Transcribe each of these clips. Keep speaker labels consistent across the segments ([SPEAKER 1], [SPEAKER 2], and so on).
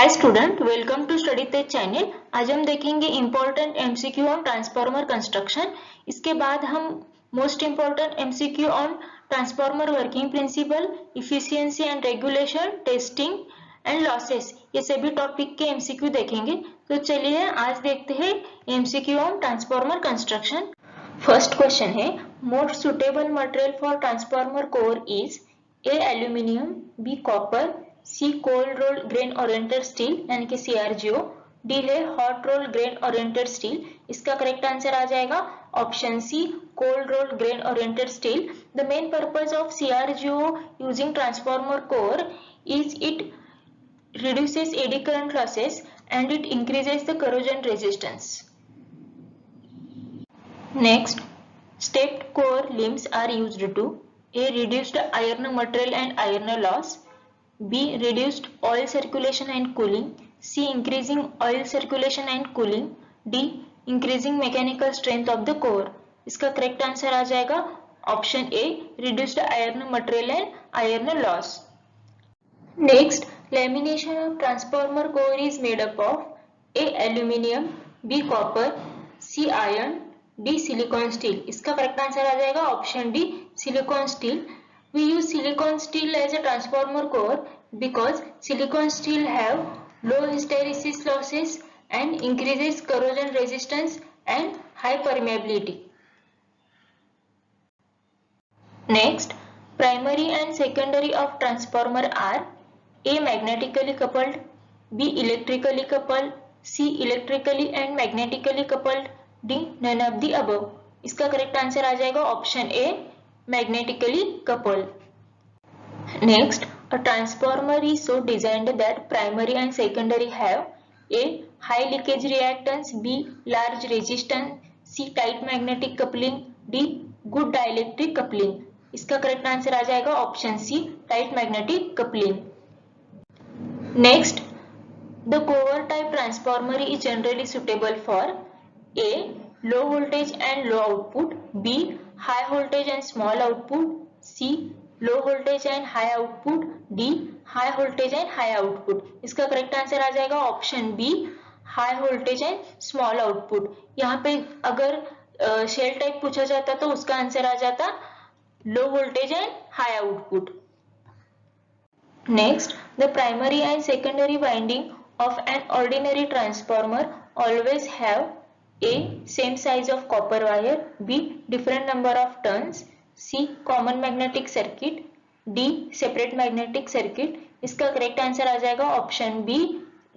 [SPEAKER 1] Hi student, welcome to study Tez channel. आज हम देखेंगे important MCQ on transformer construction. इसके बाद हम most important MCQ on transformer working principle, efficiency and regulation, testing and losses, ये सभी टॉपिक के एमसीक्यू देखेंगे। तो चलिए आज देखते हैं MCQ on transformer construction. First question है, most suitable material for transformer core is A aluminium, B copper, C cold roll grain oriented steel यानी कि CRGO, डी है hot roll grain oriented steel. इसका करेक्ट आंसर आ जाएगा option C, cold roll grain oriented steel. The main purpose of CRGO using transformer core is it reduces eddy current losses and it increases the corrosion resistance. Next, stepped core limbs are used to A. reduce the iron material and iron loss, B. reduced oil circulation and cooling, C. increasing oil circulation and cooling, D. increasing mechanical strength of the core. इसका correct answer आ जाएगा option A, reduced iron material and iron loss. Next, lamination of transformer core is made up of A. aluminium, B. copper, C. iron, D. silicon steel. इसका correct answer आ जाएगा option D, silicon steel. We use silicon steel as a transformer core because silicon steel have low hysteresis losses and increases corrosion resistance and high permeability. Next, primary and secondary of transformer are A. magnetically coupled, B. electrically coupled, C. electrically and magnetically coupled, D. none of the above. इसका correct answer आ जाएगा option A, magnetically coupled. Next, a transformer is so designed that primary and secondary have A. high leakage reactance, B. large resistance, C. tight magnetic coupling, D. good dielectric coupling. इसका correct answer आ जाएगा option C, tight magnetic coupling. Next, the core type transformer is generally suitable for A. low voltage and low output, B. high voltage and small output, C. low voltage and high output, D. high voltage and high output. इसका correct answer आ जाएगा option B, high voltage and small output. यहाँ पे अगर shell type पूछा जाता तो उसका आंसर आ जाता low voltage and high output. Next, the primary and secondary winding of an ordinary transformer always have A. same size of copper wire, B. different number of turns, C. common magnetic circuit, D. separate magnetic circuit. इसका correct answer आ जाएगा option B,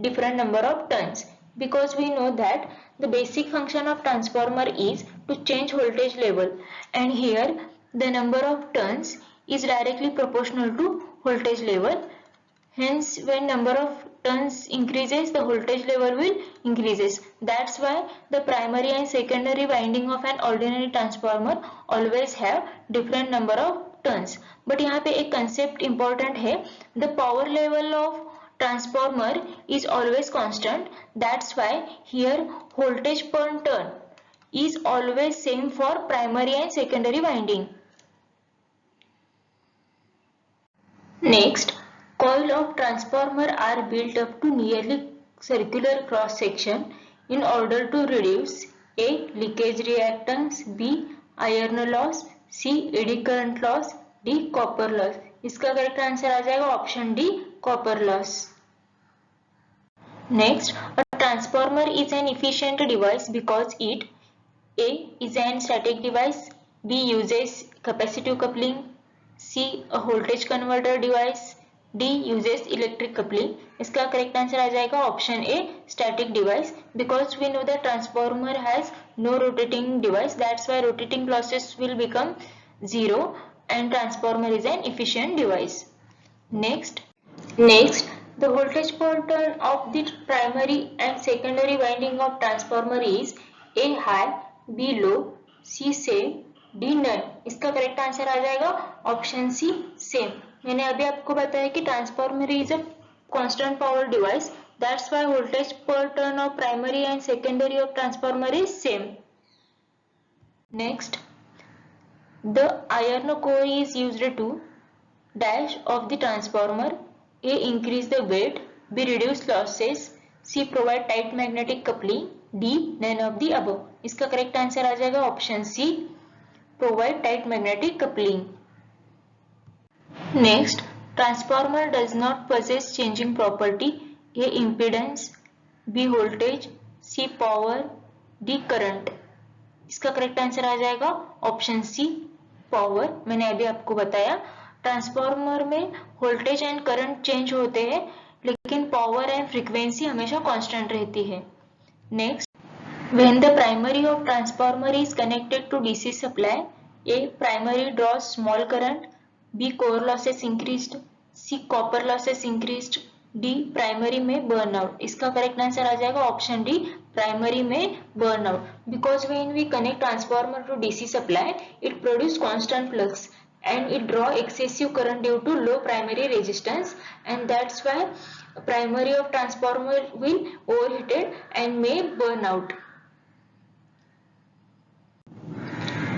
[SPEAKER 1] different number of turns, because we know that the basic function of transformer is to change voltage level and here the number of turns is directly proportional to voltage level. Hence, when number of turns increases, the voltage level will increases. That's why the primary and secondary winding of an ordinary transformer always have different number of turns. But यहाँ पे एक concept important है, the power level of transformer is always constant. That's why here voltage per turn is always same for primary and secondary winding. Next, coil of transformer are built up to nearly circular cross section in order to reduce A. leakage reactance, B. iron loss, C. eddy current loss, D. copper loss. इसका correct answer आ जाएगा option D, copper loss. Next, a transformer is an efficient device because it A. is an static device, B. uses capacitive coupling, C. a voltage converter device, D. uses electric coupling. इसका correct answer आ जाएगा option A, static device, because we know that transformer has no rotating device. That's why rotating losses will become zero and transformer is an efficient device. Next, the voltage per turn of the primary and secondary winding of transformer is A. high, B. low, C. same, D. none. इसका correct answer आ जाएगा option C, same. मैंने अभी आपको बताया कि transformer is a constant power device, that's why voltage पर turn of primary and secondary of transformer is same. Next, the iron core is used to dash of the transformer. A. increase the weight, B reduce losses, C provide tight magnetic coupling, D none of the above. इसका correct answer आ जाएगा option C provide tight magnetic coupling. Next, transformer does not possess changing property. A impedance, B voltage, C power, D current. इसका correct answer आ जाएगा option सी power. मैंने अभी आपको बताया ट्रांसफार्मर में वोल्टेज एंड करंट चेंज होते हैं लेकिन पावर एंड फ्रीक्वेंसी हमेशा कांस्टेंट रहती है. Next, when the primary of transformer is connected to DC supply, A primary draws small current, B core losses increased, C copper losses increased, D primary में burnout. इसका correct answer आ जाएगा option D primary में burnout. Because when we connect transformer to DC supply it produce constant flux and it draw excessive current due to low primary resistance, and that's why primary of transformer will overheated and may burn out.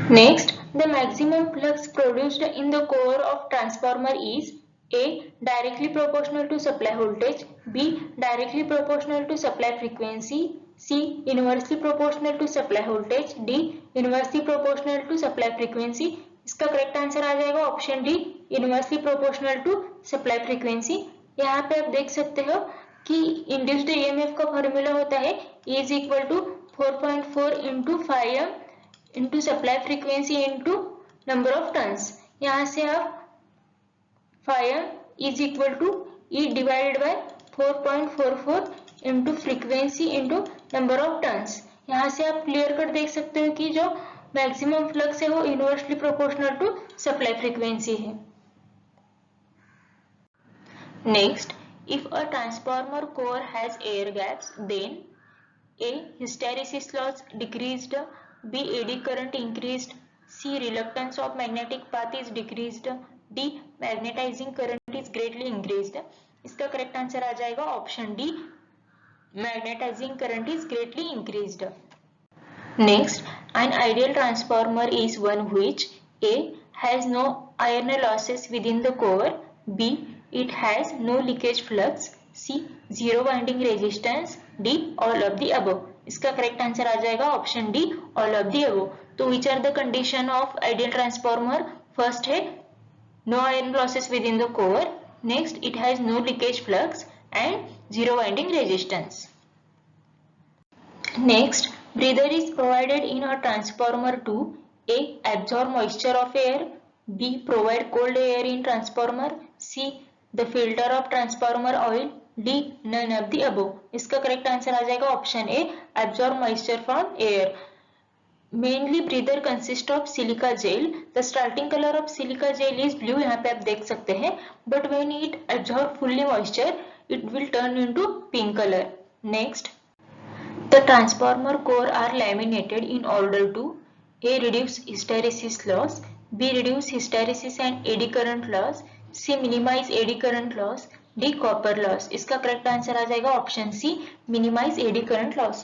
[SPEAKER 1] Next, the maximum flux produced in the core of transformer is A directly proportional to supply voltage, B directly proportional to supply frequency, C inversely proportional to supply voltage, D inversely proportional to supply frequency. इसका correct answer आ जाएगा option D inversely proportional to supply frequency. यहाँ पे आप देख सकते हो कि इंड्यूस्ड ईएमएफ का फॉर्मूला होता है E is equal to 4.4 into 5m into supply frequency into number of turns. यहाँ से आप 5m is equal to E divided by 4.44 into frequency into number of turns. यहाँ से आप क्लियर कर देख सकते हो कि जो मैक्सिमम फ्लक्स है वो inversely proportional to supply frequency है. Next, if a transformer core has air gaps then A hysteresis loss decreased, B eddy current increased, C reluctance of magnetic path is decreased, D magnetizing current is greatly increased. इसका correct answer आ जाएगा option D magnetizing current is greatly increased. Next, an ideal transformer is one which A has no iron losses within the core, B it has no leakage flux, C zero winding resistance, D all of the above. इसका correct answer आ जाएगा option D all of the above. तो which are the condition of ideal transformer? First है no iron losses within the core, next it has no leakage flux and zero winding resistance. Next, breather is provided in a transformer to A absorb moisture of air, B provide cold air in transformer, C the filter of transformer oil, D none of the above. इसका correct answer आ जाएगा option A absorb moisture from air. Mainly breather consist of silica gel. The starting color of silica gel is blue. यहाँ पे आप देख सकते हैं. But when it absorb fully moisture, it will turn into pink color. Next, the transformer core are laminated in order to A reduce hysteresis loss, B reduce hysteresis and eddy current loss, C minimize eddy current loss, D copper loss. इसका correct answer आ जाएगा option C minimize eddy current loss.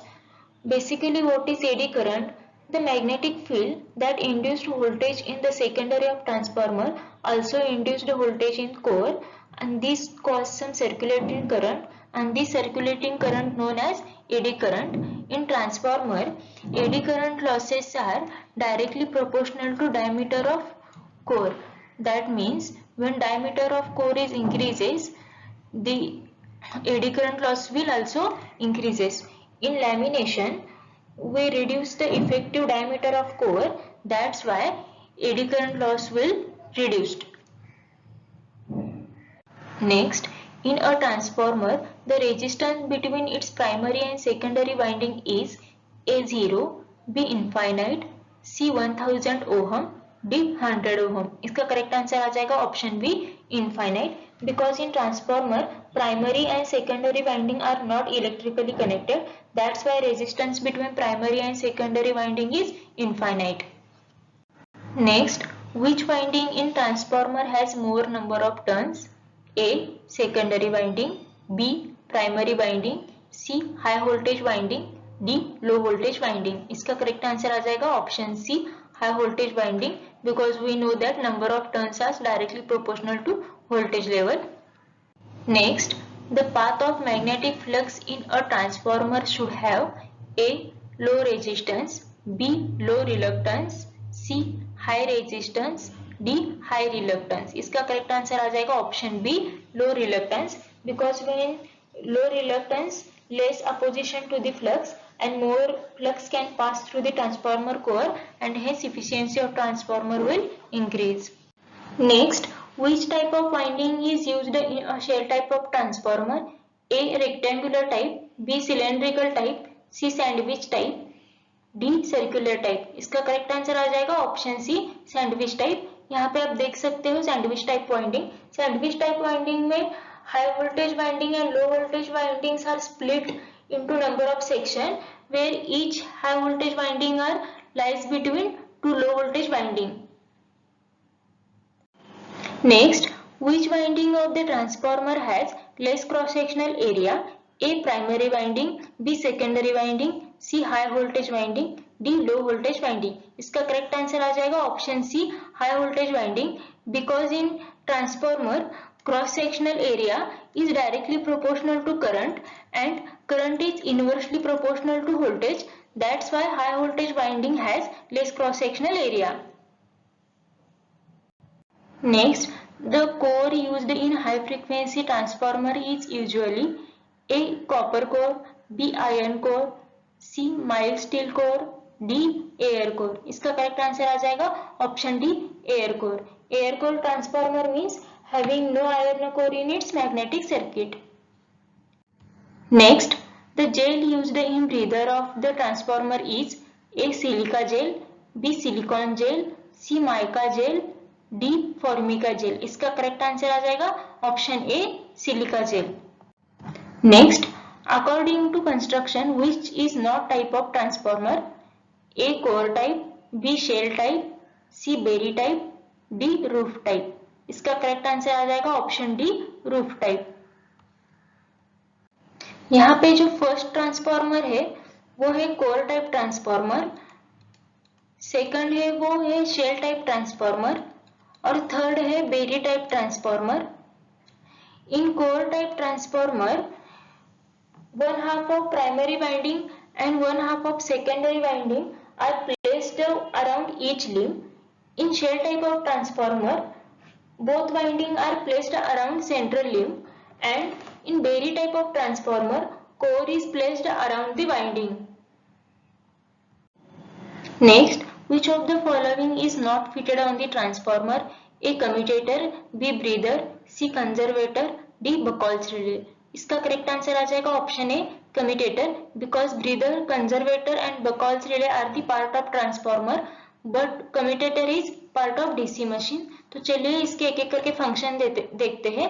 [SPEAKER 1] Basically, what is eddy current? The magnetic field that induced voltage in the secondary of transformer also induced voltage in core, and this caused some circulating current, and this circulating current known as eddy current. In transformer, eddy current losses are directly proportional to diameter of core. That means when diameter of core is increases, the eddy current loss will also increases. In lamination, we reduce the effective diameter of core. That's why eddy current loss will reduced. Next, in a transformer, the resistance between its primary and secondary winding is A0, B infinite, C 1000 ohm, D 100 ohm. इसका correct answer आ जाएगा option B infinite, because in transformer primary and secondary winding are not electrically connected. That's why resistance between primary and secondary winding is infinite. Next, which winding in transformer has more number of turns? A secondary winding, B primary winding, C high voltage winding, D low voltage winding. इसका correct answer आ जाएगा option C high voltage winding, because we know that number of turns are directly proportional to voltage level. Next, The path of magnetic flux in a transformer should have A. Low resistance, B. Low reluctance, C. High resistance, D. High reluctance. इसका correct answer आ जाएगा option B, low reluctance, because when low reluctance, less opposition to the flux and more flux can pass through the transformer core and hence efficiency of transformer will increase. Next, which type of winding is used in a shell type of transformer? A. Rectangular type, B. Cylindrical type, C. Sandwich type, D. Circular type. इसका correct answer आ जाएगा option सी, sandwich type. यहाँ पे आप देख सकते हो sandwich type winding. Sandwich type winding में high voltage winding and low voltage windings are split into number of section where each high voltage winding are lies between two low voltage winding. Next, which winding of the transformer has less cross-sectional area? A. Primary winding, B. Secondary winding, C. High voltage winding, D. Low voltage winding. इसका correct answer आ जाएगा option C, high voltage winding, because in transformer cross-sectional area is directly proportional to current and current is inversely proportional to voltage. That's why high voltage winding has less cross-sectional area. Next, the core used in high frequency transformer is usually A. Copper core, B. Iron core, C. Mild steel core, D. Air core. इसका correct answer आ जाएगा option D, air core. Air core transformer means having no iron core in its magnetic circuit. Next, the gel used in breather of the transformer is A. Silica gel, B. Silicon gel, C. Mica gel, D. Formica gel. इसका correct answer आ जाएगा option A, silica gel. Next, according to construction, which is not type of transformer? A. Core type, B. Shell type, C. Berry type, D. Roof type. इसका correct answer आ जाएगा option D, roof type. यहाँ पे जो first transformer है वो है core type transformer, second है वो है शेल टाइप ट्रांसफार्मर और थर्ड है berry type transformer. In core type transformer one half of primary winding and one half of secondary winding are placed around each limb. In shell type of transformer, both winding are placed around central limb, and in berry type of transformer, core is placed around the winding. Next, which of the following is not fitted on the transformer? A. Commutator, B. Breather, C. Conservator, D. Buchholz relay. इसका correct answer आ जाएगा option A, commutator, because breather, conservator and Buchholz relay are the part of transformer but commutator is part of DC machine. तो चलिए इसके एक एक करके function देखते हैं.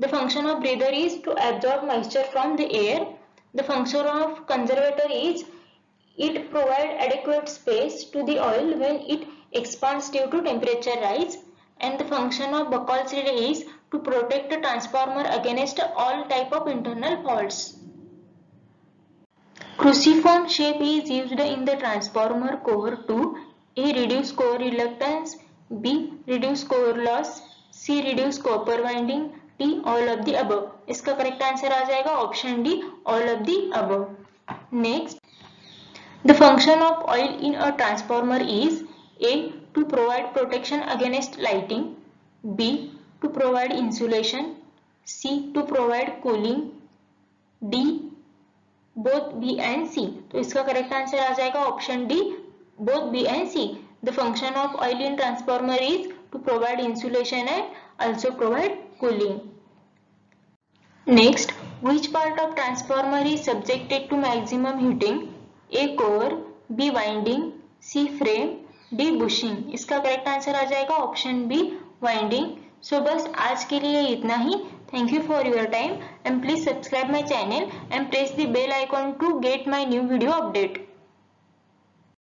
[SPEAKER 1] The function of breather is to absorb moisture from the air. The function of conservator is it provide adequate space to the oil when it expands due to temperature rise, and the function of Buchholz relay is to protect the transformer against all type of internal faults. Cruciform shape is used in the transformer core to A. Reduce core reluctance, B. Reduce core loss, C. Reduce copper winding, D. All of the above. इसका correct answer आ जाएगा option D, all of the above. Next, the function of oil in a transformer is A. To provide protection against lighting, B. To provide insulation, C. To provide cooling, D. Both B and C. तो इसका correct answer आ जाएगा option D, both B and C. The function of oil in transformer is to provide insulation and also provide cooling. Next, which part of transformer is subjected to maximum heating? A. core, B. winding, C. frame, D. bushing. इसका correct answer आ जाएगा option B, winding. सो बस आज के लिए इतना ही. Thank you for your time and please subscribe my channel and press the bell icon to get my new video update.